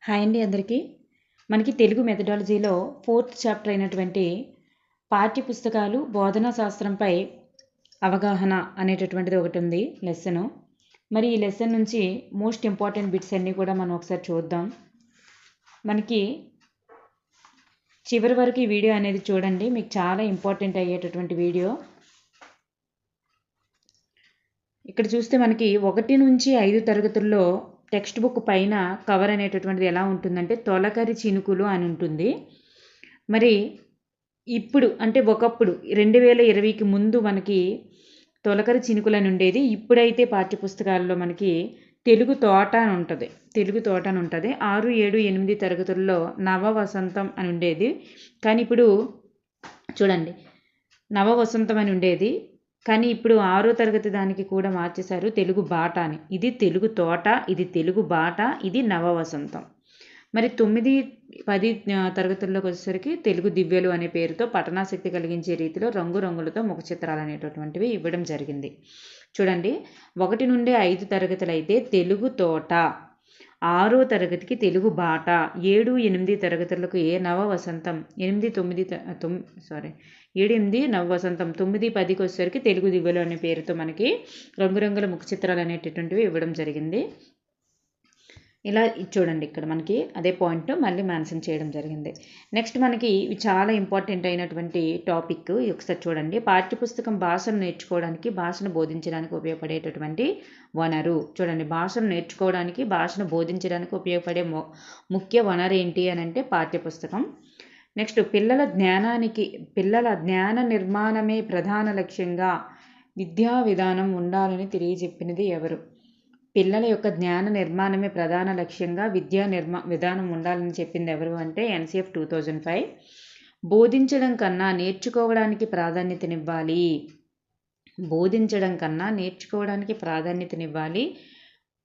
Hi అండి అందరికీ. మనకి తెలుగు మెథడాలజీలో 4th చాప్టర్ అయినటువంటి పాఠ్యపుస్తకాలు బోధనా శాస్త్రంపై అవగాహన అనేటటువంటిది ఒకటి ఉంది లెసను. మరి ఈ లెసన్ నుంచి మోస్ట్ ఇంపార్టెంట్ బిట్స్ అన్నీ కూడా మనం ఒకసారి చూద్దాం. మనకి చివరి వరకు ఈ వీడియో అనేది చూడండి, మీకు చాలా ఇంపార్టెంట్ అయ్యేటటువంటి వీడియో. ఇక్కడ చూస్తే మనకి 1 నుంచి 5 తరగతుల్లో టెక్స్ట్ బుక్ పైన కవర్ అనేటటువంటిది ఎలా ఉంటుందంటే తొలకరి చినుకులు అని ఉంటుంది. మరి ఇప్పుడు అంటే ఒకప్పుడు 2020కి ముందు మనకి తొలకరి చినుకులు అని ఉండేది. ఇప్పుడైతే పాఠ్యపుస్తకాల్లో మనకి తెలుగు తోట అని ఉంటుంది. 6, 7, 8 తరగతుల్లో నవ వసంతం అని ఉండేది. కానీ ఇప్పుడు చూడండి, నవ వసంతం అని ఉండేది. కానీ ఇప్పుడు 6వ తరగతి దానికి కూడా మార్చేశారు తెలుగు బాట అని. ఇది తెలుగు తోట, ఇది తెలుగు బాట, ఇది నవ వసంతం. మరి 9, 10 తరగతుల్లోకి వచ్చేసరికి తెలుగు దివ్యలు అనే పేరుతో పఠనాసక్తి కలిగించే రీతిలో రంగురంగులతో ముఖ చిత్రాలు అనేటటువంటివి ఇవ్వడం జరిగింది. చూడండి, 1 నుండి 5 తరగతులు అయితే తెలుగు తోట, 6వ తరగతికి తెలుగు బాట, 7, 8 తరగతులకు నవ వసంతం, 7, 8 నవ వసంతం, 9, 10కి వచ్చేసరికి తెలుగు దివ్యలు అనే పేరుతో మనకి రంగురంగుల ముఖ చిత్రాలు అనేటటువంటివి ఇవ్వడం జరిగింది. ఇలా చూడండి, ఇక్కడ మనకి అదే పాయింట్ మళ్ళీ మెన్షన్ చేయడం జరిగింది. నెక్స్ట్ మనకి ఇవి చాలా ఇంపార్టెంట్ అయినటువంటి టాపిక్. ఒకసారి చూడండి, పాఠ్యపుస్తకం భాషను నేర్చుకోవడానికి, భాషను బోధించడానికి ఉపయోగపడేటటువంటి వనరు. చూడండి, భాషను నేర్చుకోవడానికి, భాషను బోధించడానికి ఉపయోగపడే ముఖ్య వనరు ఏంటి అని అంటే పాఠ్యపుస్తకం. నెక్స్ట్ పిల్లల జ్ఞాన నిర్మాణమే ప్రధాన లక్ష్యంగా విద్యా విధానం ఉండాలని తెలియజెప్పినది ఎవరు? పిల్లల యొక్క జ్ఞాన నిర్మాణమే ప్రధాన లక్ష్యంగా విద్యా విధానం ఉండాలని చెప్పింది ఎవరు అంటే NCF 2005. బోధించడం కన్నా నేర్చుకోవడానికి ప్రాధాన్యతనివ్వాలి.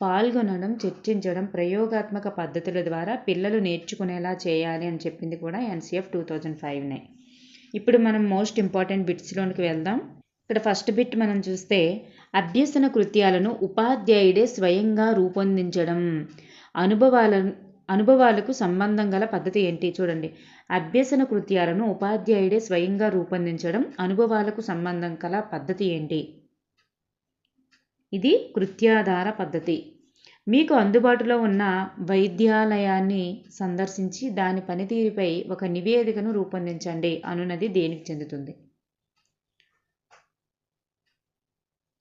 పాల్గొనడం, చర్చించడం, ప్రయోగాత్మక పద్ధతుల ద్వారా పిల్లలు నేర్చుకునేలా చేయాలి అని చెప్పింది కూడా NCF 2005నే. ఇప్పుడు మనం మోస్ట్ ఇంపార్టెంట్ బిట్స్లోనికి వెళ్దాం. ఇక్కడ ఫస్ట్ బిట్ మనం చూస్తే అభ్యసన కృత్యాలను ఉపాధ్యాయుడే స్వయంగా రూపొందించడం. అనుభవాలకు సంబంధం గల పద్ధతి ఏంటి? చూడండి, అభ్యసన కృత్యాలను ఉపాధ్యాయుడే స్వయంగా రూపొందించడం, అనుభవాలకు సంబంధం గల పద్ధతి ఏంటి? ఇది కృత్యాధార పద్ధతి. మీకు అందుబాటులో ఉన్న వైద్యాలయాన్ని సందర్శించి దాని పనితీరుపై ఒక నివేదికను రూపొందించండి అనునది దేనికి చెందుతుంది?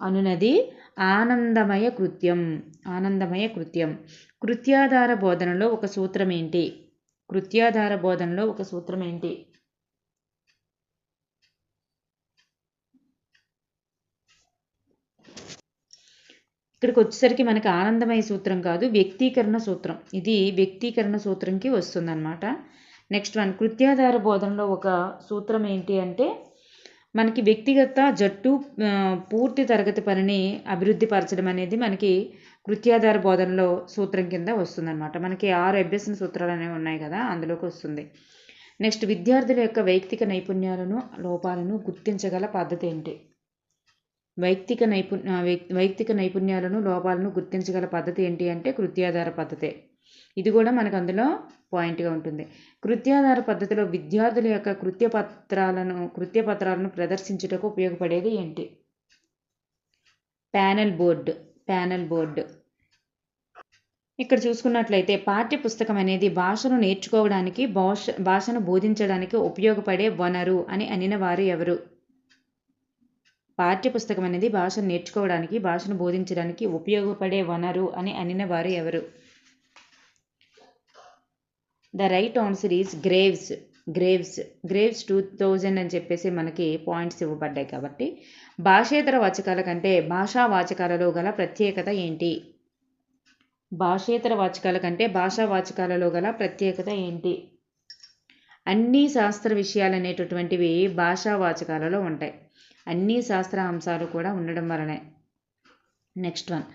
అనునది ఆనందమయ కృత్యం. కృత్యాధార బోధనలో ఒక సూత్రం ఏంటి? ఇక్కడికి వచ్చేసరికి మనకి ఆనందమయ సూత్రం కాదు, వ్యక్తీకరణ సూత్రం. ఇది వ్యక్తీకరణ సూత్రంకి వస్తుందన్నమాట. నెక్స్ట్ వన్, కృత్యాధార బోధనలో ఒక సూత్రం ఏంటి అంటే మనకి వ్యక్తిగత, జట్టు, పూర్తి తరగతి పనిని అభివృద్ధి పరచడం అనేది మనకి కృత్యాధార బోధనలో సూత్రం కింద వస్తుందన్నమాట. మనకి 6 అభ్యసన సూత్రాలు అనేవి ఉన్నాయి కదా, అందులోకి వస్తుంది. నెక్స్ట్, విద్యార్థుల యొక్క వైయక్తిక నైపుణ్యాలను, లోపాలను గుర్తించగల పద్ధతి ఏంటి? వైయక్తిక నైపుణ్యాలను, లోపాలను గుర్తించగల పద్ధతి ఏంటి అంటే కృత్యాధార పద్ధతే. ఇది కూడా మనకు అందులో పాయింట్గా ఉంటుంది. కృత్యాధార పద్ధతిలో విద్యార్థుల యొక్క కృత్యపత్రాలను ప్రదర్శించుటకు ఉపయోగపడేది ఏంటి? Panel board. ఇక్కడ చూసుకున్నట్లయితే పాఠ్యపుస్తకం అనేది భాషను నేర్చుకోవడానికి, భాషను బోధించడానికి ఉపయోగపడే వనరు అని అనిన వారు ఎవరు? పాఠ్యపుస్తకం అనేది భాషను నేర్చుకోవడానికి, భాషను బోధించడానికి ఉపయోగపడే వనరు అని అనిన వారు ఎవరు? The right answer is graves 2000 అని చెప్పేసి మనకి పాయింట్స్ ఇవ్వబడ్డాయి. కాబట్టి భాషేతర వాచకాల కంటే భాషా వాచకాలలో గల ప్రత్యేకత ఏంటి? అన్ని శాస్త్ర విషయాలు అనేటటువంటివి భాషా వాచకాలలో ఉంటాయి. అన్ని శాస్త్ర అంశాలు కూడా ఉండడం వలనే. నెక్స్ట్ వన్,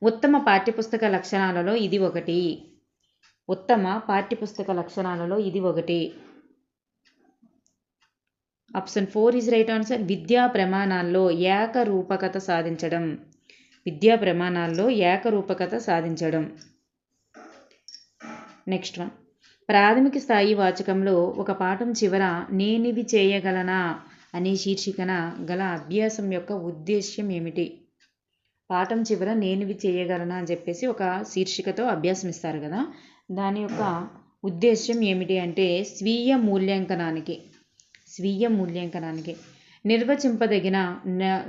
ఉత్తమ పాఠ్యపుస్తక లక్షణాలలో ఇది ఒకటి. Option 4 is right answer. విద్యా ప్రమాణాల్లో ఏకరూపకత సాధించడం. నెక్స్ట్ వన్, ప్రాథమిక స్థాయి వాచకంలో ఒక పాఠం చివర నేనివి చేయగలనా అనే శీర్షికన గల అభ్యాసం యొక్క ఉద్దేశ్యం ఏమిటి? పాఠం చివర నేనివి చేయగలనా అని చెప్పేసి ఒక శీర్షికతో అభ్యాసం ఇస్తారు కదా, దాని యొక్క ఉద్దేశ్యం ఏమిటి అంటే స్వీయ మూల్యాంకనానికి నిర్వచింపదగిన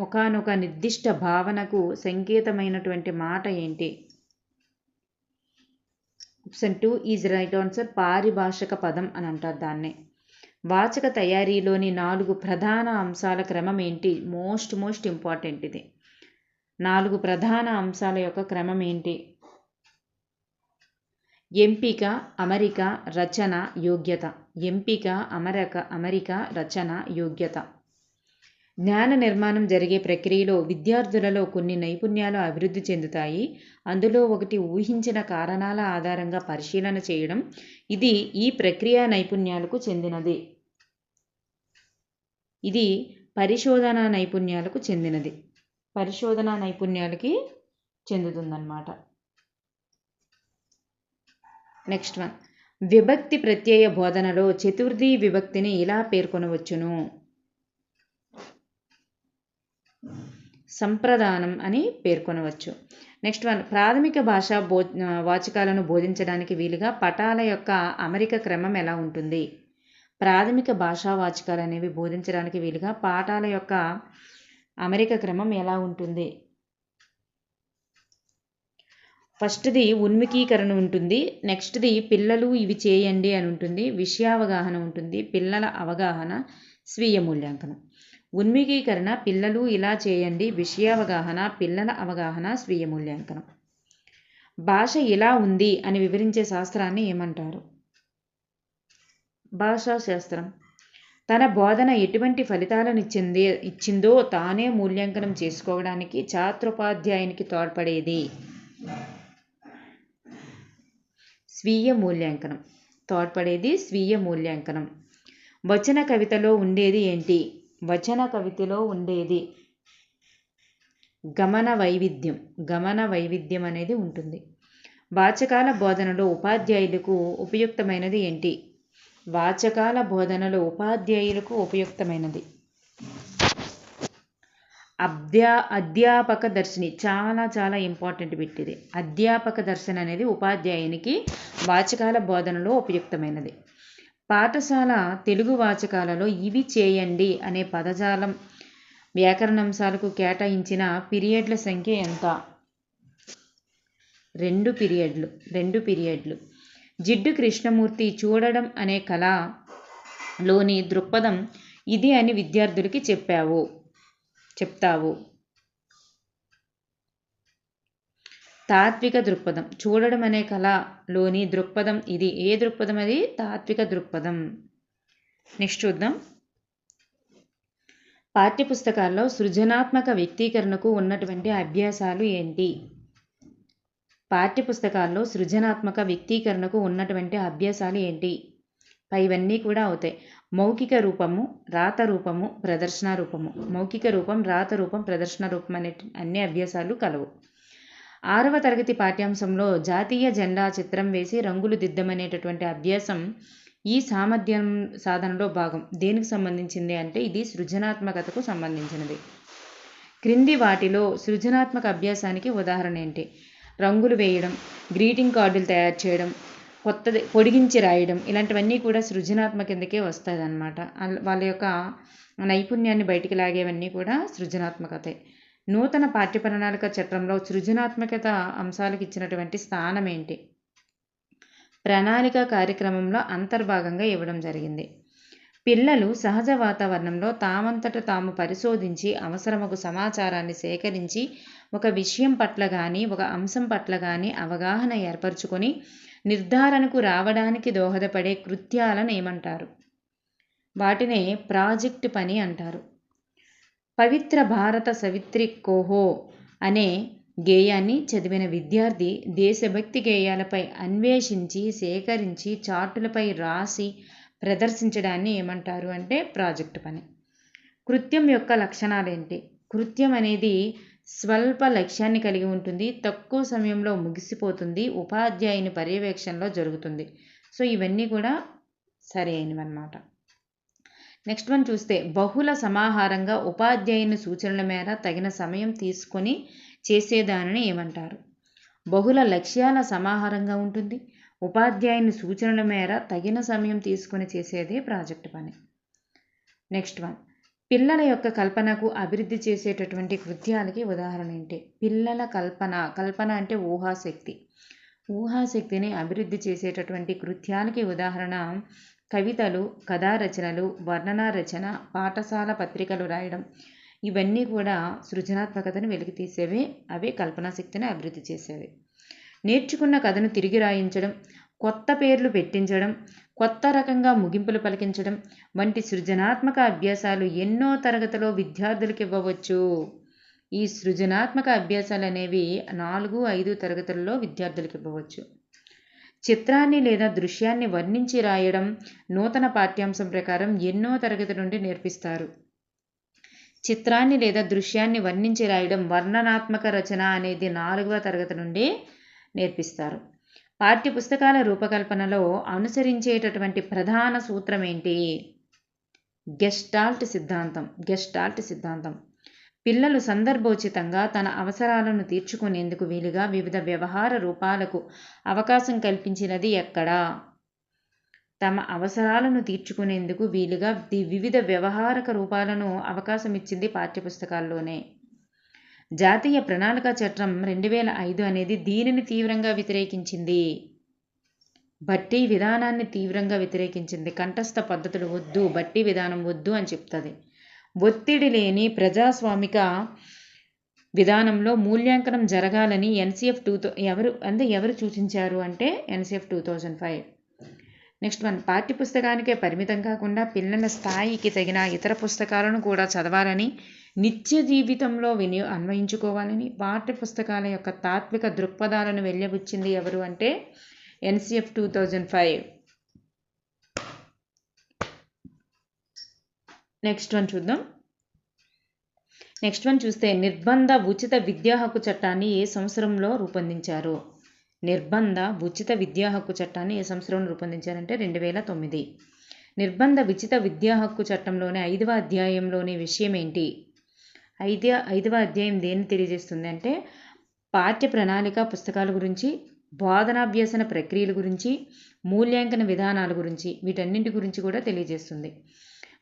ఒకానొక నిర్దిష్ట భావనకు సంకేతమైనటువంటి మాట ఏంటి? Option 2 is right answer. పారిభాషిక పదం అని అంటారు దాన్నే. వాచక తయారీలోని 4 ప్రధాన అంశాల క్రమం ఏంటి? మోస్ట్ ఇంపార్టెంట్ ఇది. 4 ప్రధాన అంశాల యొక్క క్రమం ఏంటి? ఎంపిక, అమరిక, రచన, యోగ్యత. ఎంపిక, అమరిక, రచన, యోగ్యత. జ్ఞాన నిర్మాణం జరిగే ప్రక్రియలో విద్యార్థులలో కొన్ని నైపుణ్యాలు అభివృద్ధి చెందుతాయి. అందులో ఒకటి ఊహించిన కారణాల ఆధారంగా పరిశీలన చేయడం. ఇది ఈ ప్రక్రియ నైపుణ్యాలకు చెందినది. ఇది పరిశోధనా నైపుణ్యాలకు చెందినది. పరిశోధనా నైపుణ్యాలకి చెందుతుందన్నమాట. నెక్స్ట్ వన్, విభక్తి ప్రత్యయ బోధనలో చతుర్థి విభక్తిని ఇలా పేర్కొనవచ్చును. సంప్రదానం అని పేర్కొనవచ్చు. నెక్స్ట్ వన్, ప్రాథమిక భాషా వాచకాలను బోధించడానికి వీలుగా పటాల యొక్క అమరిక క్రమం ఎలా ఉంటుంది? ప్రాథమిక భాషా వాచకాలు అనేవి బోధించడానికి వీలుగా పాఠాల యొక్క అమరిక క్రమం ఎలా ఉంటుంది? ఫస్ట్ది ఉన్ముఖీకరణ ఉంటుంది. నెక్స్ట్ది పిల్లలు ఇవి చేయండి అని ఉంటుంది. విషయావగాహన ఉంటుంది. పిల్లల అవగాహన, స్వీయ మూల్యాంకనం. ఉన్ముఖీకరణ పిల్లలు ఇలా చేయండి, విషయావగాహన పిల్లల అవగాహన, స్వీయ మూల్యాంకనం. భాష ఇలా ఉంది అని వివరించే శాస్త్రాన్ని ఏమంటారు? భాషా శాస్త్రం. తన బోధన ఎటువంటి ఫలితాలను ఇచ్చిందో తానే మూల్యాంకనం చేసుకోవడానికి ఛాత్రోపాధ్యాయునికి తోడ్పడేది స్వీయ మూల్యాంకనం. స్వీయ మూల్యాంకనం. వచన కవితలో ఉండేది ఏంటి? వచన కవితలో ఉండేది గమన వైవిధ్యం అనేది ఉంటుంది. వాచకాల బోధనలో ఉపాధ్యాయులకు ఉపయుక్తమైనది ఏంటి? వాచకాల బోధనలో ఉపాధ్యాయులకు ఉపయుక్తమైనది అధ్యాపక దర్శిని. చాలా ఇంపార్టెంట్ బిట్ ఇది. అధ్యాపక దర్శన అనేది ఉపాధ్యాయునికి వాచకాల బోధనలో ఉపయుక్తమైనది. పాఠశాల తెలుగు వాచకాలలో ఇవి చేయండి అనే పదజాలం వ్యాకరణాంశాలకు కేటాయించిన పీరియడ్ల సంఖ్య ఎంత? 2 పీరియడ్లు. జిడ్డు కృష్ణమూర్తి చూడడం అనే కళలోని దృక్పథం ఇది అని విద్యార్థులకి చెప్తావు. తాత్విక దృక్పథం. చూడడం అనే కళలోని దృక్పథం ఇది. ఏ దృక్పథం అది? తాత్విక దృక్పథం. నెక్స్ట్ చూద్దాం. పాఠ్యపుస్తకాల్లో సృజనాత్మక వ్యక్తీకరణకు ఉన్నటువంటి అభ్యాసాలు ఏంటి? పాఠ్యపుస్తకాల్లో సృజనాత్మక వ్యక్తీకరణకు ఉన్నటువంటి అభ్యాసాలు ఏంటి? పైవన్నీ కూడా అవుతాయి. మౌఖిక రూపము, రాత రూపము, ప్రదర్శన రూపము. మౌఖిక రూపం, రాత రూపం, ప్రదర్శన రూపం అనే అన్ని అభ్యాసాలు కలవు. 6వ తరగతి పాఠ్యాంశంలో జాతీయ జెండా చిత్రం వేసి రంగులు దిద్దమనేటటువంటి అభ్యాసం ఈ సామర్థ్యం సాధనలో భాగం. దేనికి సంబంధించింది అంటే ఇది సృజనాత్మకతకు సంబంధించినది. క్రింది వాటిలో సృజనాత్మక అభ్యాసానికి ఉదాహరణ ఏంటి? రంగులు వేయడం, గ్రీటింగ్ కార్డులు తయారు చేయడం, కొత్తది పొడిగించి రాయడం, ఇలాంటివన్నీ కూడా సృజనాత్మక కిందకే వస్తుంది అన్నమాట. వాళ్ళ యొక్క నైపుణ్యాన్ని బయటికి లాగేవన్నీ కూడా సృజనాత్మకతే. నూతన పాఠ్యప్రణాళిక చట్టంలో సృజనాత్మకత అంశాలకు ఇచ్చినటువంటి స్థానం ఏంటి? ప్రణాళిక కార్యక్రమంలో అంతర్భాగంగా ఇవ్వడం జరిగింది. పిల్లలు సహజ వాతావరణంలో తామంతట తాము పరిశోధించి అవసరమగు సమాచారాన్ని సేకరించి ఒక విషయం పట్ల కానీ ఒక అంశం పట్ల కానీ అవగాహన ఏర్పరచుకొని నిర్ధారణకు రావడానికి దోహదపడే కృత్యాలను ఏమంటారు? వాటినే ప్రాజెక్ట్ పని అంటారు. పవిత్ర భారత సవిత్రి కోహో అనే గేయాన్ని చదివిన విద్యార్థి దేశభక్తి గేయాలపై అన్వేషించి సేకరించి చార్టులపై రాసి ప్రదర్శించడాన్ని ఏమంటారు అంటే ప్రాజెక్ట్ పని. కృత్యం యొక్క లక్షణాలేంటి? కృత్యం అనేది స్వల్ప లక్ష్యాన్ని కలిగి ఉంటుంది, తక్కువ సమయంలో ముగిసిపోతుంది, ఉపాధ్యాయుని పర్యవేక్షణలో జరుగుతుంది. సో ఇవన్నీ కూడా సరి అయినవన్నమాట. నెక్స్ట్ వన్ చూస్తే బహుళ సమాహారంగా ఉపాధ్యాయుని సూచనల మేర తగిన సమయం తీసుకొని చేసేదానిని ఏమంటారు? బహుళ లక్ష్యాల సమాహారంగా ఉంటుంది, ఉపాధ్యాయుని సూచనల మేర తగిన సమయం తీసుకొని చేసేదే ప్రాజెక్ట్ పని. నెక్స్ట్ వన్ పిల్లల యొక్క కల్పనకు అభివృద్ధి చేసేటటువంటి కృత్యాలకి ఉదాహరణ ఏంటి? పిల్లల కల్పన అంటే ఊహాశక్తిని అభివృద్ధి చేసేటటువంటి కృత్యాలకి ఉదాహరణ కవితలు, కథా రచనలు, వర్ణనా రచన, పాఠశాల పత్రికలు రాయడం. ఇవన్నీ కూడా సృజనాత్మకతను వెలికి తీసేవే, అవే కల్పనా శక్తిని అభివృద్ధి చేసేవి. నేర్చుకున్న కథను తిరిగి రాయించడం, కొత్త పేర్లు పెట్టించడం, కొత్త రకంగా ముగింపులు పలికించడం వంటి సృజనాత్మక అభ్యాసాలు ఎన్నో తరగతిలో విద్యార్థులకు ఇవ్వవచ్చు. ఈ సృజనాత్మక అభ్యాసాలు అనేవి 4, 5 తరగతుల్లో విద్యార్థులకు ఇవ్వవచ్చు. చిత్రాన్ని లేదా దృశ్యాన్ని వర్ణించి రాయడం నూతన పాఠ్యాంశం ప్రకారం ఎన్నో తరగతి నుండి నేర్పిస్తారు. చిత్రాన్ని లేదా దృశ్యాన్ని వర్ణించి రాయడం వర్ణనాత్మక రచన అనేది 4వ తరగతి నుండి నేర్పిస్తారు. పాఠ్యపుస్తకాల రూపకల్పనలో అనుసరించేటటువంటి ప్రధాన సూత్రం ఏంటి? గెస్టాల్ట్ సిద్ధాంతం. పిల్లలు సందర్భోచితంగా తన అవసరాలను తీర్చుకునేందుకు వీలుగా వివిధ వ్యవహార రూపాలకు అవకాశం కల్పించినది ఎక్కడా? తమ అవసరాలను తీర్చుకునేందుకు వీలుగా వివిధ వ్యవహారక రూపాలను అవకాశం ఇచ్చింది పాఠ్యపుస్తకాల్లోనే. జాతీయ ప్రణాళిక చట్టం 2005 అనేది దీనిని తీవ్రంగా వ్యతిరేకించింది. బట్టి విధానాన్ని తీవ్రంగా వ్యతిరేకించింది. కంఠస్థ పద్ధతులు వద్దు, బట్టి విధానం వద్దు అని చెప్తుంది. ఒత్తిడి లేని ప్రజాస్వామిక విధానంలో మూల్యాంకనం జరగాలని ఎన్సిఎఫ్ ఎవరు సూచించారు అంటే ఎన్సిఎఫ్ 2005. నెక్స్ట్ వన్ పాఠ్యపుస్తకానికే పరిమితం కాకుండా పిల్లల స్థాయికి తగిన ఇతర పుస్తకాలను కూడా చదవాలని, నిత్య జీవితంలో అన్వయించుకోవాలని పాఠ్యపుస్తకాల యొక్క తాత్విక దృక్పథాలను వెలిబుచ్చింది ఎవరు అంటే ఎన్సిఎఫ్ 2005. నెక్స్ట్ వన్ చూస్తే నిర్బంధ ఉచిత విద్యా హక్కు చట్టాన్ని ఏ సంవత్సరంలో రూపొందించారు? నిర్బంధ ఉచిత విద్యా హక్కు చట్టాన్ని ఏ సంవత్సరంలో రూపొందించారంటే 2009. నిర్బంధ ఉచిత విద్యా హక్కు చట్టంలోని 5వ అధ్యాయంలోని విషయం ఏంటి? 5వ అధ్యాయం దేన్ని తెలియజేస్తుంది అంటే పాఠ్య ప్రణాళిక పుస్తకాల గురించి, బోధనాభ్యసన ప్రక్రియల గురించి, మూల్యాంకన విధానాల గురించి, వీటన్నింటి గురించి కూడా తెలియజేస్తుంది.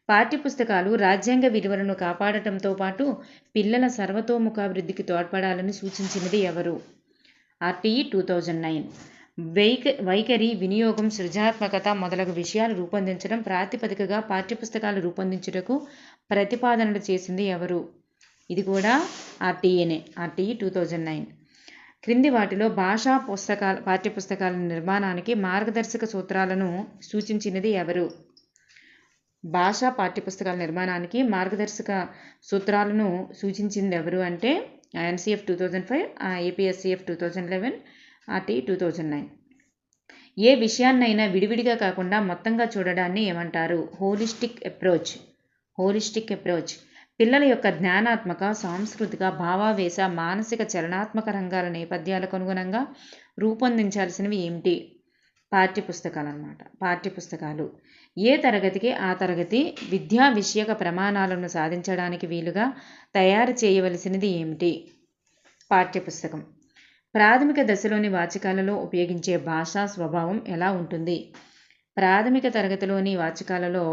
పాఠ్యపుస్తకాలు రాజ్యాంగ విలువలను కాపాడటంతో పాటు పిల్లల సర్వతోముఖాభివృద్ధికి తోడ్పడాలని సూచించినది ఎవరు? ఆర్టీఈ 2009. వైఖరి, వినియోగం, సృజనాత్మకత మొదలగు విషయాలు రూపొందించడం ప్రాతిపదికగా పాఠ్యపుస్తకాలు రూపొందించుటకు ప్రతిపాదనలు చేసింది ఎవరు? ఇది కూడా ఆర్టీఈనే, ఆర్టీఈ 2009. క్రింది వాటిలో పాఠ్యపుస్తకాల నిర్మాణానికి మార్గదర్శక సూత్రాలను సూచించినది ఎవరు? భాషా పాఠ్యపుస్తకాల నిర్మాణానికి మార్గదర్శక సూత్రాలను సూచించింది ఎవరు అంటే ఎన్సిఎఫ్ 2005, ఏపీఎస్సిఎఫ్ 2011, ఆర్టీఈ 2009. ఏ విషయాన్నైనా విడివిడిగా కాకుండా మొత్తంగా చూడడాన్ని ఏమంటారు? Holistic approach. పిల్లల యొక్క జ్ఞానాత్మక, సాంస్కృతిక, భావావేశ, మానసిక, చలనాత్మక రంగాల నేపథ్యాలకు అనుగుణంగా రూపొందించాల్సినవి ఏమిటి? పాఠ్యపుస్తకాలు. ఏ తరగతికి ఆ తరగతి విద్యా విషయక ప్రమాణాలను సాధించడానికి వీలుగా తయారు చేయవలసినది ఏమిటి? పాఠ్యపుస్తకం. ప్రాథమిక దశలోని వాచకాలలో ఉపయోగించే భాషా స్వభావం ఎలా ఉంటుంది? ప్రాథమిక తరగతిలోని వాచకాలలో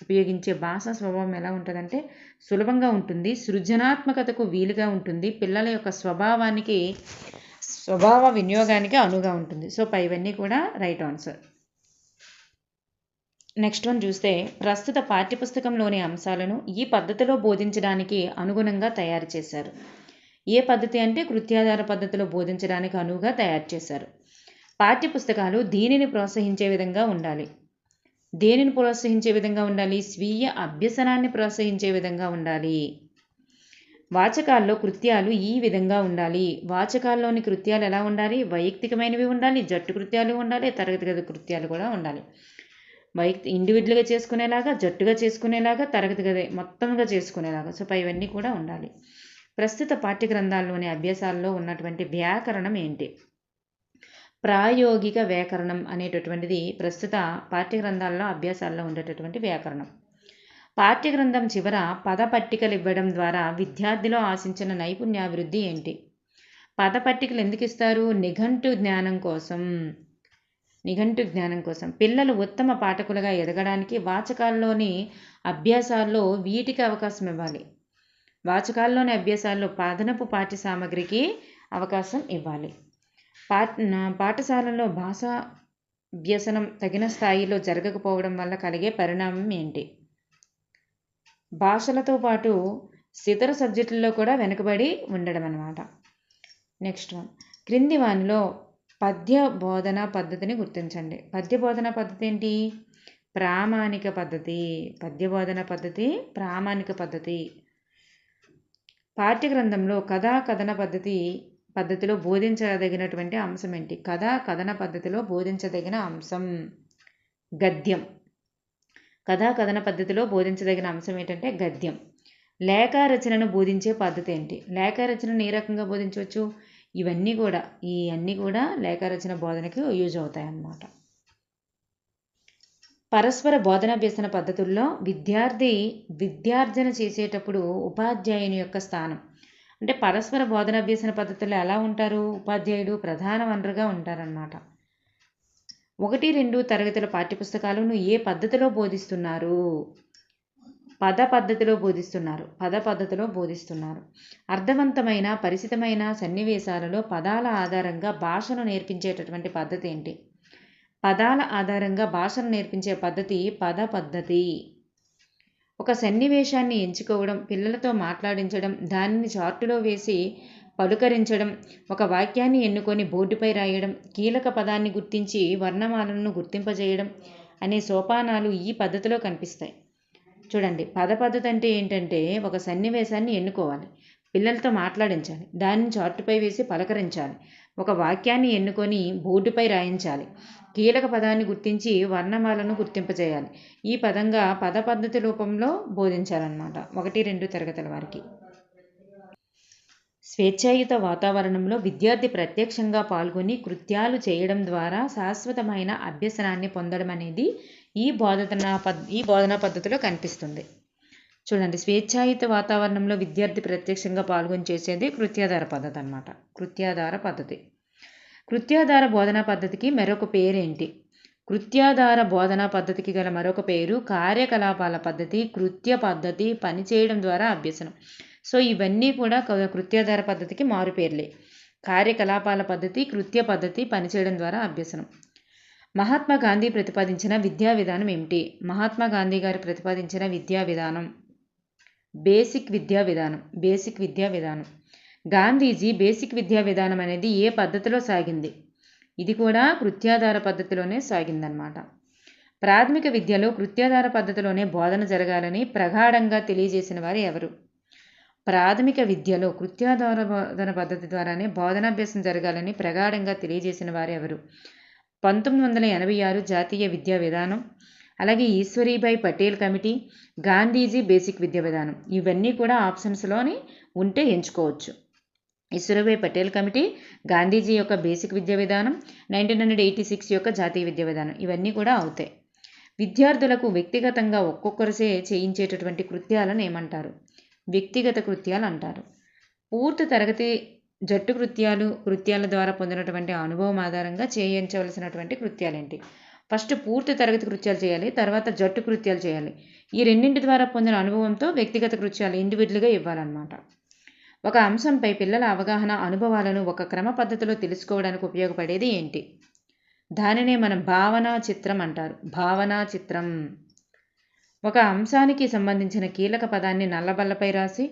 ఉపయోగించే భాషా స్వభావం ఎలా ఉంటుందంటే సులభంగా ఉంటుంది, సృజనాత్మకతకు వీలుగా ఉంటుంది, పిల్లల యొక్క స్వభావ వినియోగానికి అనువుగా ఉంటుంది. సో పైవన్నీ కూడా రైట్ ఆన్సర్. నెక్స్ట్ వన్ చూస్తే ప్రస్తుత పాఠ్యపుస్తకంలోని అంశాలను ఈ పద్ధతిలో బోధించడానికి అనుగుణంగా తయారు చేశారు. ఏ పద్ధతి అంటే కృత్యాధార పద్ధతిలో బోధించడానికి అనువుగా తయారు చేశారు. పాఠ్యపుస్తకాలు దీనిని ప్రోత్సహించే విధంగా ఉండాలి. స్వీయ అభ్యసనాన్ని ప్రోత్సహించే విధంగా ఉండాలి. వాచకాల్లో కృత్యాలు ఈ విధంగా ఉండాలి. వాచకాల్లోని కృత్యాలు ఎలా ఉండాలి? వైయక్తికమైనవి ఉండాలి, జట్టు కృత్యాలు ఉండాలి, తరగతి గది కృత్యాలు కూడా ఉండాలి. ఇండివిజువల్గా చేసుకునేలాగా, జట్టుగా చేసుకునేలాగా, తరగతి గది మొత్తంగా చేసుకునేలాగా. సో ఇవన్నీ కూడా ఉండాలి. ప్రస్తుత పాఠ్యగ్రంథాల్లోని అభ్యాసాల్లో ఉన్నటువంటి వ్యాకరణం ఏంటి? ప్రాయోగిక వ్యాకరణం అనేటటువంటిది ప్రస్తుత పాఠ్యగ్రంథాల్లో అభ్యాసాల్లో ఉండేటటువంటి వ్యాకరణం. పాఠ్యగ్రంథం చివర పద పట్టికలు ఇవ్వడం ద్వారా విద్యార్థిలో ఆశించిన నైపుణ్యాభివృద్ధి ఏంటి? పద పట్టికలు ఎందుకు ఇస్తారు? నిఘంటు జ్ఞానం కోసం. పిల్లలు ఉత్తమ పాఠకులుగా ఎదగడానికి వాచకాల్లోని అభ్యాసాల్లో వీటికి అవకాశం ఇవ్వాలి. వాచకాల్లోని అభ్యాసాల్లో అదనపు పాఠ్య సామగ్రికి అవకాశం ఇవ్వాలి. పాఠశాలలో భాషా అభ్యసనం తగిన స్థాయిలో జరగకపోవడం వల్ల కలిగే పరిణామం ఏంటి? భాషలతో పాటు ఇతర సబ్జెక్టుల్లో కూడా వెనుకబడి ఉండడం అన్నమాట. నెక్స్ట్ వన్, క్రింది వానిలో పద్య బోధనా పద్ధతిని గుర్తించండి. పద్య బోధనా పద్ధతి ఏంటి? ప్రామాణిక పద్ధతి. పద్య బోధనా పద్ధతి ప్రామాణిక పద్ధతి. పాఠ్యగ్రంథంలో కథన పద్ధతిలో బోధించదగినటువంటి అంశం ఏంటి? కథన పద్ధతిలో బోధించదగిన అంశం గద్యం. కథన పద్ధతిలో బోధించదగిన అంశం ఏంటంటే గద్యం. లేఖారచనను బోధించే పద్ధతి ఏంటి? లేఖారచనను ఏ రకంగా బోధించవచ్చు? ఇవన్నీ కూడా లేఖారచన బోధనకి యూజ్ అవుతాయి అన్నమాట. పరస్పర బోధనాభ్యసన పద్ధతుల్లో విద్యార్జన చేసేటప్పుడు ఉపాధ్యాయుని యొక్క స్థానం అంటే పరస్పర బోధనాభ్యసన పద్ధతుల్లో ఎలా ఉంటారు? ఉపాధ్యాయుడు ప్రధాన వనరుగా ఉంటారన్నమాట. 1-2 తరగతుల పాఠ్యపుస్తకాలను ఏ పద్ధతిలో బోధిస్తున్నారు? పద పద్ధతిలో బోధిస్తున్నారు. అర్థవంతమైన పరిచితమైన సన్నివేశాలలో పదాల ఆధారంగా భాషను నేర్పించేటటువంటి పద్ధతి ఏంటి? పదాల ఆధారంగా భాషను నేర్పించే పద్ధతి పద పద్ధతి. ఒక సన్నివేశాన్ని ఎంచుకోవడం, పిల్లలతో మాట్లాడించడం, దానిని చార్టులో వేసి పలుకరించడం, ఒక వాక్యాన్ని ఎన్నుకొని బోర్డుపై రాయడం, కీలక పదాన్ని గుర్తించి వర్ణమాలను గుర్తింపజేయడం అనే సోపానాలు ఈ పద్ధతిలో కనిపిస్తాయి. చూడండి, పద పద్ధతి అంటే ఏంటంటే ఒక సన్నివేశాన్ని ఎన్నుకోవాలి, పిల్లలతో మాట్లాడించాలి, దానిని చార్టుపై వేసి పలకరించాలి, ఒక వాక్యాన్ని ఎన్నుకొని బోర్డుపై రాయించాలి, కీలక పదాన్ని గుర్తించి వర్ణమాలను గుర్తింపజేయాలి. ఈ పదంగా పద పద్ధతి రూపంలో బోధించాలన్నమాట 1-2 తరగతుల వారికి. స్వేచ్ఛాయుత వాతావరణంలో విద్యార్థి ప్రత్యక్షంగా పాల్గొని కృత్యాలు చేయడం ద్వారా శాశ్వతమైన అభ్యసనాన్ని పొందడం అనేది ఈ బోధనా పద్ధతిలో కనిపిస్తుంది. చూడండి, స్వేచ్ఛాయుత వాతావరణంలో విద్యార్థి ప్రత్యక్షంగా పాల్గొని చేసేది కృత్యాధార పద్ధతి అన్నమాట. కృత్యాధార బోధనా పద్ధతికి మరొక పేరేంటి? కృత్యాధార బోధనా పద్ధతికి గల మరొక పేరు కార్యకలాపాల పద్ధతి, కృత్య పద్ధతి, పనిచేయడం ద్వారా అభ్యసనం. సో ఇవన్నీ కూడా కృత్యాధార పద్ధతికి మారు పేర్లే. కార్యకలాపాల పద్ధతి, కృత్య పద్ధతి, పనిచేయడం ద్వారా అభ్యసనం. మహాత్మా గాంధీ ప్రతిపాదించిన విద్యా విధానం ఏమిటి? మహాత్మా గాంధీ గారు ప్రతిపాదించిన విద్యా విధానం బేసిక్ విద్యా విధానం. గాంధీజీ బేసిక్ విద్యా విధానం అనేది ఏ పద్ధతిలో సాగింది? ఇది కూడా కృత్యాధార పద్ధతిలోనే సాగిందన్నమాట. ప్రాథమిక విద్యలో కృత్యాధార పద్ధతిలోనే బోధన జరగాలని ప్రగాఢంగా తెలియజేసిన వారు ఎవరు? ప్రాథమిక విద్యలో కృత్యాధార బోధన పద్ధతి ద్వారానే బోధనాభ్యాసం జరగాలని ప్రగాఢంగా తెలియజేసిన వారు ఎవరు? 1986 జాతీయ విద్యా విధానం, అలాగే ఈశ్వరీభాయ్ పటేల్ కమిటీ, గాంధీజీ బేసిక్ విద్యా విధానం. ఇవన్నీ కూడా ఆప్షన్స్లోని ఉంటే ఎంచుకోవచ్చు. ఈశ్వరీభాయ్ పటేల్ కమిటీ, గాంధీజీ యొక్క బేసిక్ విద్యా విధానం, 1986 యొక్క జాతీయ విద్యా విధానం, ఇవన్నీ కూడా అవుతాయి. విద్యార్థులకు వ్యక్తిగతంగా ఒక్కొక్కరిసే చేయించేటటువంటి కృత్యాలను ఏమంటారు? వ్యక్తిగత కృత్యాలు అంటారు. పూర్తి తరగతి జట్టు కృత్యాల ద్వారా పొందినటువంటి అనుభవం ఆధారంగా చేయించవలసినటువంటి కృత్యాలేంటి? ఫస్ట్ పూర్తి తరగతి కృత్యాలు చేయాలి, తర్వాత జట్టు కృత్యాలు చేయాలి. ఈ రెండింటి ద్వారా పొందిన అనుభవంతో వ్యక్తిగత కృత్యాలు ఇండివిజువల్గా ఇవ్వాలన్నమాట. ఒక అంశంపై పిల్లల అవగాహన అనుభవాలను ఒక క్రమ పద్ధతిలో తెలుసుకోవడానికి ఉపయోగపడేది ఏంటి? దానినే మనం భావనా చిత్రం అంటారు. భావనా చిత్రం. ఒక అంశానికి సంబంధించిన కీలక పదాన్ని నల్లబల్లపై రాసి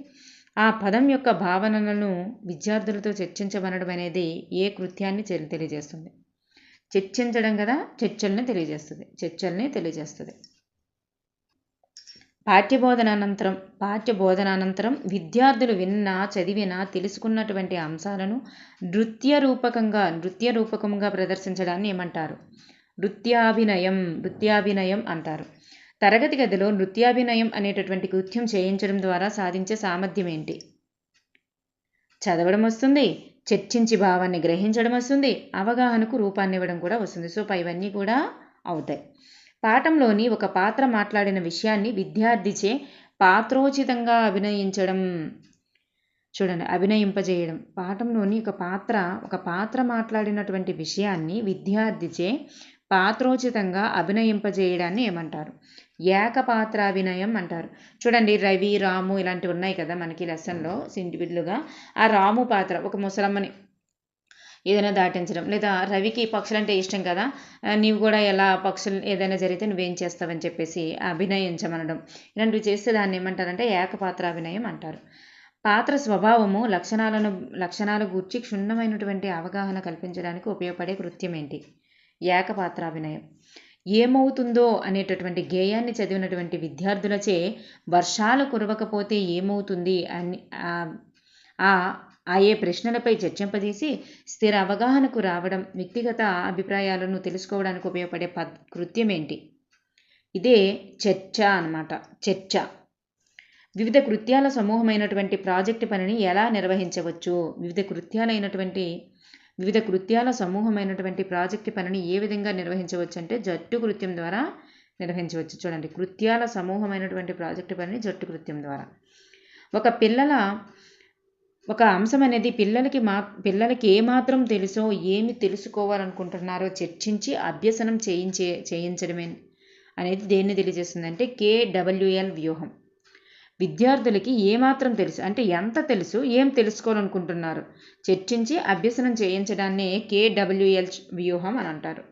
ఆ పదం యొక్క భావనలను విద్యార్థులతో చర్చించబడడం అనేది ఏ కృత్యాన్ని తెలియజేస్తుంది? చర్చించడం కదా, చర్చల్ని తెలియజేస్తుంది. పాఠ్యబోధనానంతరం విద్యార్థులు చదివిన తెలుసుకున్నటువంటి అంశాలను నృత్య రూపకంగా ప్రదర్శించడాన్ని ఏమంటారు? నృత్యాభినయం అంటారు. తరగతి గదిలో నృత్యాభినయం అనేటటువంటి కృత్యం చేయించడం ద్వారా సాధించే సామర్థ్యం ఏంటి? చదవడం వస్తుంది, చర్చించి భావాన్ని గ్రహించడం వస్తుంది, అవగాహనకు రూపాన్ని ఇవ్వడం కూడా వస్తుంది. సో ఇవన్నీ కూడా అవుతాయి. పాఠంలోని ఒక పాత్ర మాట్లాడిన విషయాన్ని విద్యార్థిచే పాత్రోచితంగా అభినయించడం. చూడండి, అభినయింపజేయడం. పాఠంలోని ఒక పాత్ర మాట్లాడినటువంటి విషయాన్ని విద్యార్థిచే పాత్రోచితంగా అభినయింపజేయడాన్ని ఏమంటారు? ఏకపాత్రాభినయం అంటారు. చూడండి, రవి, రాము ఇలాంటివి ఉన్నాయి కదా మనకి లెసన్లో ఇండివిజువల్గా. ఆ రాము పాత్ర ఒక ముసలమ్మని ఏదైనా దాటించడం, లేదా రవికి పక్షులు అంటే ఇష్టం కదా, నీవు కూడా ఎలా పక్షులు ఏదైనా జరిగితే నువ్వేం చేస్తావని చెప్పేసి అభినయించమనడం. ఇలాంటివి చేస్తే దాన్ని ఏమంటారంటే ఏకపాత్రాభినయం అంటారు. పాత్ర స్వభావము లక్షణాల గూర్చి క్షుణ్ణమైనటువంటి అవగాహన కల్పించడానికి ఉపయోగపడే కృత్యం ఏంటి? ఏకపాత్రాభినయం. ఏమవుతుందో అనేటటువంటి గేయాన్ని చదివినటువంటి విద్యార్థులచే వర్షాలు కురవకపోతే ఏమవుతుంది అని ఆయే ప్రశ్నలపై చర్చింపదీసి స్థిర అవగాహనకు రావడం, వ్యక్తిగత అభిప్రాయాలను తెలుసుకోవడానికి ఉపయోగపడే కృత్యం ఏంటి? ఇదే చర్చ అన్నమాట. చర్చ. వివిధ కృత్యాల సమూహమైనటువంటి ప్రాజెక్టు పనిని ఎలా నిర్వహించవచ్చు? వివిధ కృత్యాల సమూహమైనటువంటి ప్రాజెక్టు పనిని ఏ విధంగా నిర్వహించవచ్చు అంటే జట్టు కృత్యం ద్వారా నిర్వహించవచ్చు. చూడండి, కృత్యాల సమూహమైనటువంటి ప్రాజెక్టు పనిని జట్టు కృత్యం ద్వారా. ఒక అంశం అనేది పిల్లలకి ఏమాత్రం తెలుసో, ఏమి తెలుసుకోవాలనుకుంటున్నారో చర్చించి అభ్యసనం చేయించడమే అనేది దేన్ని తెలియజేస్తుందంటే KWL వ్యూహం. విద్యార్థులకి ఏమాత్రం తెలుసు అంటే ఎంత తెలుసు, ఏం తెలుసుకోవాలనుకుంటున్నారు చర్చించి అభ్యసనం చేయించడాన్ని KWL వ్యూహం అని అంటారు.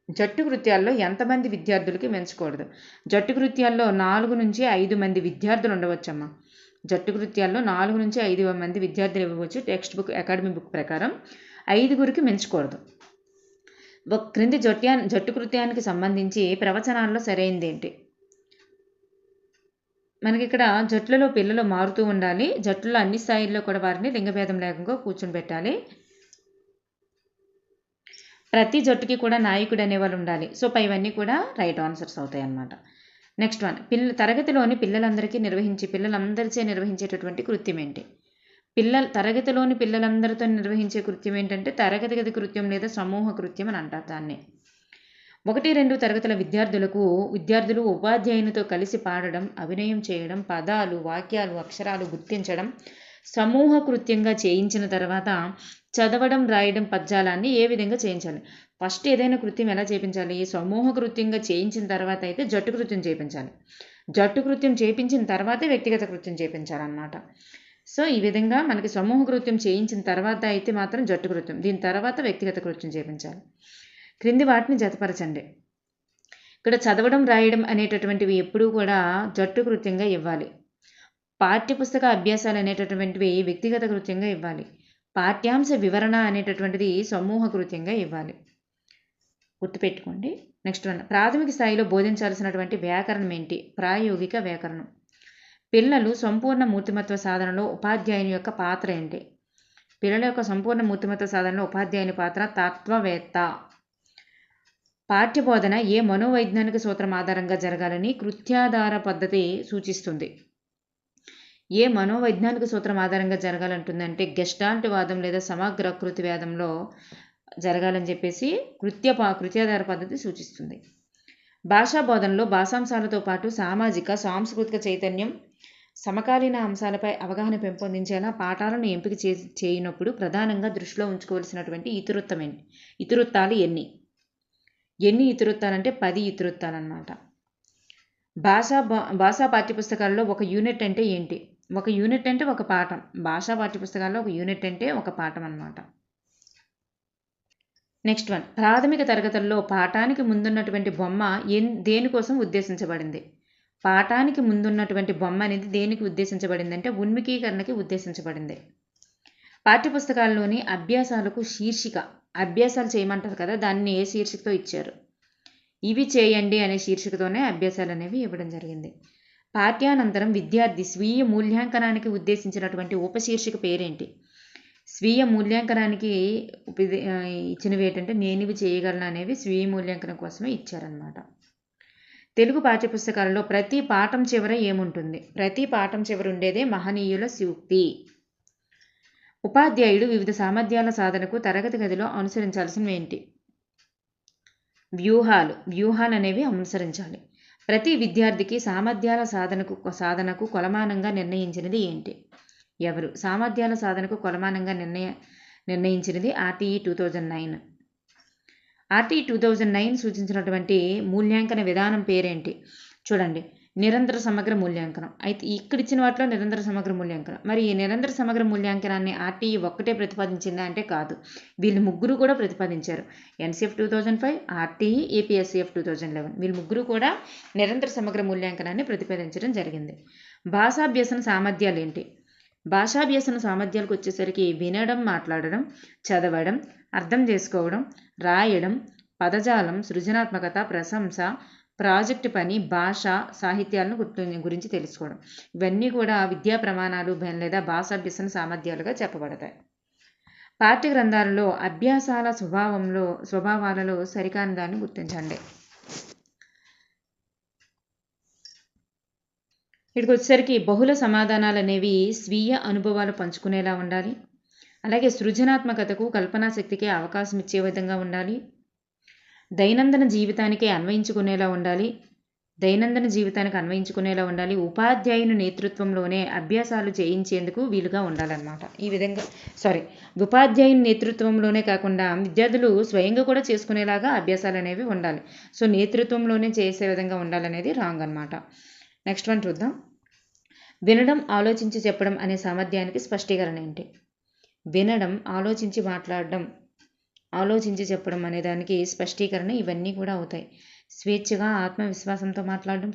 జట్టు కృత్యాల్లో ఎంతమంది విద్యార్థులకి పెంచకూడదు? జట్టు కృత్యాల్లో 4 నుంచి 5 మంది విద్యార్థులు ఉండవచ్చమ్మా. జట్టు కృత్యాల్లో 4 నుంచి 5 మంది విద్యార్థులు ఇవ్వవచ్చు. టెక్స్ట్ బుక్, అకాడమీ బుక్ ప్రకారం 5గురికి మించకూడదు. క్రింది జట్టు కృత్యానికి సంబంధించి ప్రవచనాల్లో సరైనది ఏంటి? మనకి ఇక్కడ జట్లలో పిల్లలు మారుతూ ఉండాలి. జట్లలో అన్ని స్థాయిల్లో కూడా వారిని లింగభేదం లేకుండా కూర్చొని పెట్టాలి. ప్రతి జట్టుకి కూడా నాయకుడు అనేవాళ్ళు ఉండాలి. సో ఇవన్నీ కూడా రైట్ ఆన్సర్స్ అవుతాయి అన్నమాట. నెక్స్ట్ వన్, తరగతిలోని పిల్లలందరిచే నిర్వహించేటటువంటి కృత్యం ఏంటి? తరగతిలోని పిల్లలందరితో నిర్వహించే కృత్యం ఏంటంటే తరగతి గది కృత్యం లేదా సమూహ కృత్యం అని అంటారు దాన్ని. 1-2 తరగతుల విద్యార్థులు ఉపాధ్యాయునితో కలిసి పాడడం, అభినయం చేయడం, పదాలు, వాక్యాలు, అక్షరాలు గుర్తించడం సమూహ కృత్యంగా చేయించిన తర్వాత చదవడం, రాయడం పద్యాలాన్ని ఏ విధంగా చేయించాలి? ఫస్ట్ ఏదైనా కృత్యం ఎలా చేయించాలి? సమూహ కృత్యంగా చేయించిన తర్వాత అయితే జట్టు కృత్యం చేయించాలి. జట్టు కృత్యం చేయించిన తర్వాతే వ్యక్తిగత కృత్యం చేయించాలన్నమాట. సో ఈ విధంగా మనకి సమూహ కృత్యం చేయించిన తర్వాత అయితే మాత్రం జట్టు కృత్యం, దీని తర్వాత వ్యక్తిగత కృత్యం చేయించాలి. క్రింది వాటిని జతపరచండి. ఇక్కడ చదవడం, రాయడం అనేటటువంటివి ఎప్పుడూ కూడా జట్టు కృత్యంగా ఇవ్వాలి. పాఠ్యపుస్తక అభ్యాసాలు అనేటటువంటివి వ్యక్తిగత కృత్యంగా ఇవ్వాలి. పాఠ్యాంశ వివరణ అనేటటువంటిది సమూహ కృత్యంగా ఇవ్వాలి. గుర్తుపెట్టుకోండి. నెక్స్ట్ వన్, ప్రాథమిక స్థాయిలో బోధించాల్సినటువంటి వ్యాకరణం ఏంటి? ప్రాయోగిక వ్యాకరణం. పిల్లలు సంపూర్ణ మూర్తిమత్వ సాధనలో ఉపాధ్యాయుని యొక్క పాత్ర ఏంటి? పిల్లల యొక్క సంపూర్ణ మూర్తిమత్వ సాధనలో ఉపాధ్యాయుని పాత్ర తత్వవేత్త. పాఠ్యబోధన ఏ మనోవైజ్ఞానిక సూత్రం ఆధారంగా జరగాలని కృత్యాధార పద్ధతి సూచిస్తుంది? ఏ మనోవైజ్ఞానిక సూత్రం ఆధారంగా జరగాలంటుందంటే గెస్టాల్ట్ వాదం లేదా సమగ్రకృతి వాదంలో జరగాలని చెప్పేసి కృత్యాధార పద్ధతి సూచిస్తుంది. భాషా బోధనలో భాషాంశాలతో పాటు సామాజిక, సాంస్కృతిక చైతన్యం, సమకాలీన అంశాలపై అవగాహన పెంపొందించేలా పాఠాలను ఎంపిక చేయనప్పుడు ప్రధానంగా దృష్టిలో ఉంచుకోవాల్సినటువంటి ఇతివృత్తాలు ఎన్ని ఇతివృత్తాలంటే 10 ఇతివృత్తాలు అన్నమాట. భాషా పాఠ్యపుస్తకాల్లో ఒక యూనిట్ అంటే ఏంటి? ఒక యూనిట్ అంటే ఒక పాఠం. భాషా పాఠ్యపుస్తకాల్లో ఒక యూనిట్ అంటే ఒక పాఠం అన్నమాట. నెక్స్ట్ వన్, ప్రాథమిక తరగతుల్లో పాఠానికి ముందున్నటువంటి బొమ్మ దేనికోసం ఉద్దేశించబడింది? పాఠానికి ముందున్నటువంటి బొమ్మ అనేది దేనికి ఉద్దేశించబడింది అంటే ఉన్ముఖీకరణకి ఉద్దేశించబడింది. పాఠ్యపుస్తకాల్లోని అభ్యాసాలకు శీర్షిక, అభ్యాసాలు చేయమంటారు కదా, దాన్ని ఏ శీర్షికతో ఇచ్చారు? ఇవి చేయండి అనే శీర్షికతోనే అభ్యాసాలు అనేవి ఇవ్వడం జరిగింది. పాఠ్యానంతరం విద్యార్థి స్వీయ మూల్యాంకనానికి ఉద్దేశించినటువంటి ఉపశీర్షిక పేరేంటి? స్వీయ మూల్యాంకనానికి ఇచ్చినవి ఏంటంటే నేను ఇవి చేయగలను అనేవి స్వీయ మూల్యాంకనం కోసమే ఇచ్చారనమాట. తెలుగు పాఠ్యపుస్తకాలలో ప్రతి పాఠం చివర ఏముంటుంది? ప్రతి పాఠం చివర ఉండేదే మహనీయుల సూక్తి. ఉపాధ్యాయుడు వివిధ సామర్థ్యాల సాధనకు తరగతి గదిలో అనుసరించాల్సినవి ఏంటి? వ్యూహాలు అనేవి అనుసరించాలి. ప్రతి విద్యార్థికి సామర్థ్యాల సాధనకు కొలమానంగా నిర్ణయించినది ఏంటి? ఎవరు? సామర్థ్యాల సాధనకు కొలమానంగా నిర్ణయించినది RTE 2009. RTE 2009 సూచించినటువంటి మూల్యాంకన విధానం పేరేంటి? చూడండి, నిరంతర సమగ్ర మూల్యాంకనం. అయితే ఇక్కడ ఇచ్చిన వాటిలో నిరంతర సమగ్ర మూల్యాంకనం. మరి ఈ నిరంతర సమగ్ర మూల్యాంకనాన్ని RTE ఒక్కటే ప్రతిపాదించిందా అంటే కాదు, వీళ్ళు ముగ్గురు కూడా ప్రతిపాదించారు. NCF 2005, RTE, APSCF 2011 వీళ్ళు ముగ్గురు కూడా నిరంతర సమగ్ర మూల్యాంకనాన్ని ప్రతిపాదించడం జరిగింది. భాషాభ్యసన సామర్థ్యాలు ఏంటి? భాషాభ్యసన సామర్థ్యాలకు వచ్చేసరికి వినడం, మాట్లాడడం, చదవడం, అర్థం చేసుకోవడం, రాయడం, పదజాలం, సృజనాత్మకత, ప్రశంస, ప్రాజెక్టు పని, భాష, సాహిత్యాలను గురించి తెలుసుకోవడం. ఇవన్నీ కూడా విద్యా ప్రమాణాలు లేదా భాషాభ్యసన సామర్థ్యాలుగా చెప్పబడతాయి. పాఠ్య గ్రంథాలలో అభ్యాసాల స్వభావాలలో సరికాని దాన్ని గుర్తించండి. ఇక్కడికి వచ్చేసరికి బహుళ సమాధానాలు అనేవి స్వీయ అనుభవాలు పంచుకునేలా ఉండాలి. అలాగే సృజనాత్మకతకు, కల్పనా శక్తికి అవకాశం ఇచ్చే విధంగా ఉండాలి. దైనందిన జీవితానికి అన్వయించుకునేలా ఉండాలి. ఉపాధ్యాయుని నేతృత్వంలోనే అభ్యాసాలు చేయించేందుకు వీలుగా ఉండాలన్నమాట. ఈ విధంగా ఉపాధ్యాయుని నేతృత్వంలోనే కాకుండా విద్యార్థులు స్వయంగా కూడా చేసుకునేలాగా అభ్యాసాలు అనేవి ఉండాలి. సో నేతృత్వంలోనే చేసే విధంగా ఉండాలనేది రాంగ్ అనమాట. నెక్స్ట్ వన్ చూద్దాం. వినడం, ఆలోచించి చెప్పడం అనే సామర్థ్యానికి స్పష్టీకరణ ఏంటి? వినడం, ఆలోచించి మాట్లాడడం, ఆలోచించి చెప్పడం అనే దానికి స్పష్టీకరణ ఇవన్నీ కూడా అవుతాయి. స్వేచ్ఛగా, ఆత్మవిశ్వాసంతో మాట్లాడడం,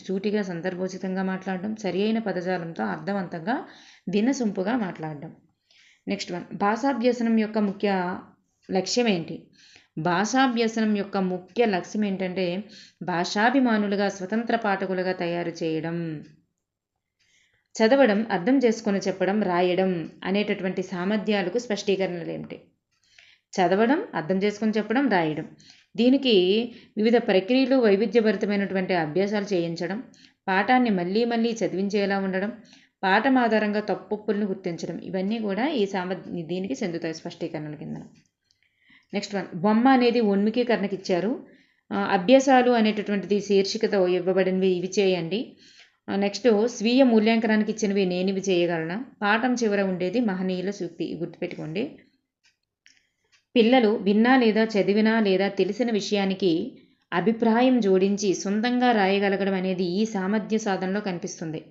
సూటిగా, సందర్భోచితంగా మాట్లాడడం, సరి అయిన పదజాలంతో అర్థవంతంగా, వినసొంపుగా మాట్లాడడం. Next one. భాషాభ్యసనం యొక్క ముఖ్య లక్ష్యం ఏంటి? భాషాభ్యసనం యొక్క ముఖ్య లక్ష్యం ఏంటంటే భాషాభిమానులుగా, స్వతంత్ర పాఠకులుగా తయారు చేయడం. చదవడం, అర్థం చేసుకొని చెప్పడం, రాయడం అనేటటువంటి సామర్థ్యాలకు స్పష్టీకరణలు ఏమిటి? చదవడం, అర్థం చేసుకొని చెప్పడం, రాయడం. దీనికి వివిధ ప్రక్రియలు, వైవిధ్యభరితమైనటువంటి అభ్యాసాలు చేయించడం, పాఠాన్ని మళ్ళీ మళ్ళీ చదివించేలా ఉండడం, పాఠం ఆధారంగా తప్పులను గుర్తించడం, ఇవన్నీ కూడా దీనికి చెందుతాయి స్పష్టీకరణల కింద. Next one. బొమ్మ అనేది ఉన్ముఖీకరణకి ఇచ్చారు. అభ్యాసాలు అనేటటువంటిది శీర్షికతో ఇవ్వబడినవి, ఇవి చేయండి. నెక్స్ట్ స్వీయ మూల్యాంకనానికి ఇచ్చినవి నేనివి చేయగలనా. పాఠం చివర ఉండేది మహనీయుల సూక్తి, గుర్తుపెట్టుకోండి. పిల్లలు విన్నా లేదా చదివినా లేదా తెలిసిన విషయానికి అభిప్రాయం జోడించి సొంతంగా రాయగలగడం అనేది ఈ సామర్థ్య సాధనలో కనిపిస్తుంది.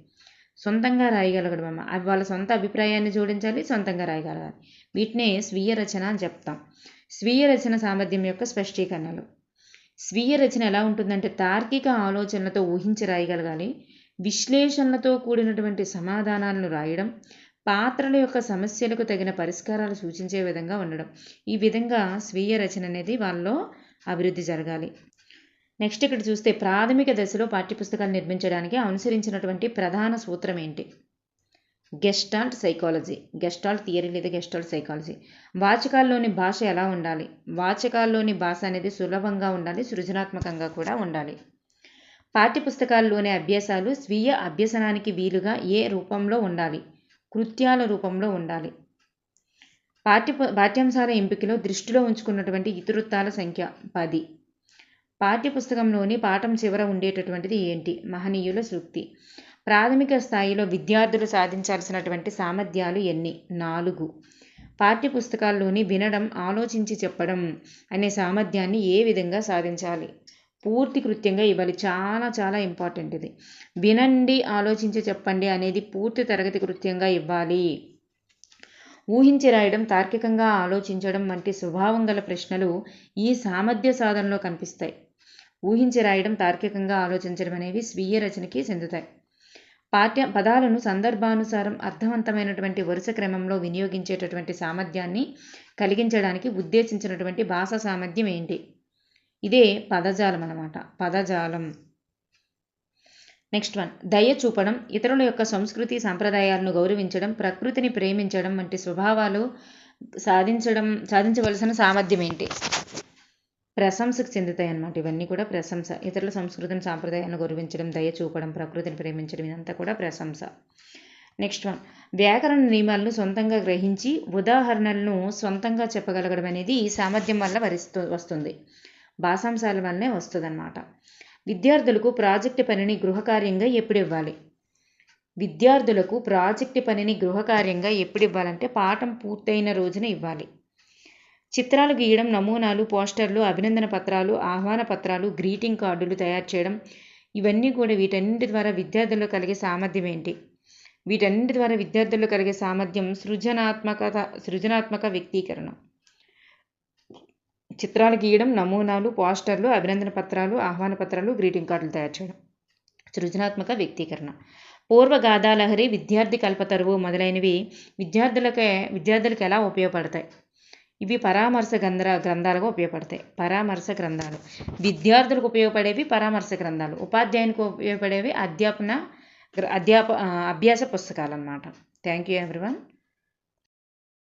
సొంతంగా రాయగలగడం అమ్మ, అవి వాళ్ళ సొంత అభిప్రాయాన్ని జోడించాలి, సొంతంగా రాయగలగాలి. వీటినే స్వీయ రచన అని చెప్తాం. స్వీయ రచన సామర్థ్యం యొక్క స్పష్టీకరణలు. స్వీయ రచన ఎలా ఉంటుందంటే తార్కిక ఆలోచనలతో ఊహించి రాయగలగాలి, విశ్లేషణలతో కూడినటువంటి సమాధానాలను రాయడం, పాత్రల యొక్క సమస్యలకు తగిన పరిష్కారాలు సూచించే విధంగా ఉండడం. ఈ విధంగా స్వీయ రచన అనేది వాళ్ళలో అభివృద్ధి జరగాలి. నెక్స్ట్ ఇక్కడ చూస్తే ప్రాథమిక దశలో పాఠ్యపుస్తకాలు నిర్మించడానికి అనుసరించినటువంటి ప్రధాన సూత్రం ఏంటి? గెస్టాల్ట్ సైకాలజీ, గెస్టాల్ట్ థియరీ లేదా గెస్టాల్ట్ సైకాలజీ. వాచకాల్లోని భాష ఎలా ఉండాలి? వాచకాల్లోని భాష అనేది సులభంగా ఉండాలి, సృజనాత్మకంగా కూడా ఉండాలి. పాఠ్యపుస్తకాల్లోని అభ్యాసాలు స్వీయ అభ్యసనానికి వీలుగా ఏ రూపంలో ఉండాలి? కృత్యాల రూపంలో ఉండాలి. పాఠ్యాంశాల ఎంపికలో దృష్టిలో ఉంచుకున్నటువంటి ఇతివృత్తాల సంఖ్య 10. పాఠ్యపుస్తకంలోని పాఠం చివర ఉండేటటువంటిది ఏంటి? మహనీయుల సూక్తి. ప్రాథమిక స్థాయిలో విద్యార్థులు సాధించాల్సినటువంటి సామర్థ్యాలు ఎన్ని? 4. పాఠ్యపుస్తకాల్లోని వినడం, ఆలోచించి చెప్పడం అనే సామర్థ్యాన్ని ఏ విధంగా సాధించాలి? పూర్తి కృత్యంగా ఇవ్వాలి. చాలా చాలా ఇంపార్టెంట్ ఇది. వినండి, ఆలోచించి చెప్పండి అనేది పూర్తి తరగతి కృత్యంగా ఇవ్వాలి. ఊహించి రాయడం, తార్కికంగా ఆలోచించడం వంటి స్వభావం గల ప్రశ్నలు ఈ సామర్థ్య సాధనలో కనిపిస్తాయి. ఊహించి రాయడం, తార్కికంగా ఆలోచించడం అనేవి స్వీయ రచనకి చెందుతాయి. పదాలను సందర్భానుసారం అర్థవంతమైనటువంటి వరుస క్రమంలో వినియోగించేటటువంటి సామర్థ్యాన్ని కలిగించడానికి ఉద్దేశించినటువంటి భాషా సామర్థ్యం ఏంటి? ఇదే పదజాలం అన్నమాట, పదజాలం. Next one. దయ చూపడం, ఇతరుల యొక్క సంస్కృతి సంప్రదాయాలను గౌరవించడం, ప్రకృతిని ప్రేమించడం వంటి స్వభావాలు సాధించవలసిన సామర్థ్యం ఏంటి? ప్రశంసకు చెందుతాయి అన్నమాట. ఇవన్నీ కూడా ప్రశంస. ఇతరుల సంస్కృతిని సాంప్రదాయాలను గౌరవించడం, దయ చూపడం, ప్రకృతిని ప్రేమించడం, ఇదంతా కూడా ప్రశంస. నెక్స్ట్ వన్, వ్యాకరణ నియమాలను సొంతంగా గ్రహించి ఉదాహరణలను సొంతంగా చెప్పగలగడం అనేది ఈ సామర్థ్యం వల్ల వస్తుంది, భాషాంశాల వల్లనే వస్తుంది అన్నమాట. విద్యార్థులకు ప్రాజెక్టు పనిని గృహకార్యంగా ఎప్పుడు ఇవ్వాలి? విద్యార్థులకు ప్రాజెక్టు పనిని గృహకార్యంగా ఎప్పుడు ఇవ్వాలంటే పాఠం పూర్తయిన రోజున ఇవ్వాలి. చిత్రాలు గీయడం, నమూనాలు, పోస్టర్లు, అభినందన పత్రాలు, ఆహ్వాన పత్రాలు, గ్రీటింగ్ కార్డులు తయారు చేయడం, ఇవన్నీ కూడా వీటన్నిటి ద్వారా విద్యార్థుల్లో కలిగే సామర్థ్యం ఏంటి? వీటన్నిటి ద్వారా విద్యార్థుల్లో కలిగే సామర్థ్యం సృజనాత్మక వ్యక్తీకరణ. చిత్రాలు గీయడం, నమూనాలు, పోస్టర్లు, అభినందన పత్రాలు, ఆహ్వాన పత్రాలు, గ్రీటింగ్ కార్డులు తయారు చేయడం, సృజనాత్మక వ్యక్తీకరణ. పూర్వగాథాలహరి, విద్యార్థి కల్పతరువు మొదలైనవి విద్యార్థులకు ఎలా ఉపయోగపడతాయి? ఇవి పరామర్శ గ్రంథాలుగా ఉపయోగపడతాయి. పరామర్శ గ్రంథాలు విద్యార్థులకు ఉపయోగపడేవి, పరామర్శ గ్రంథాలు ఉపాధ్యాయునికి ఉపయోగపడేవి అభ్యాస పుస్తకాలు అన్నమాట. Thank you everyone.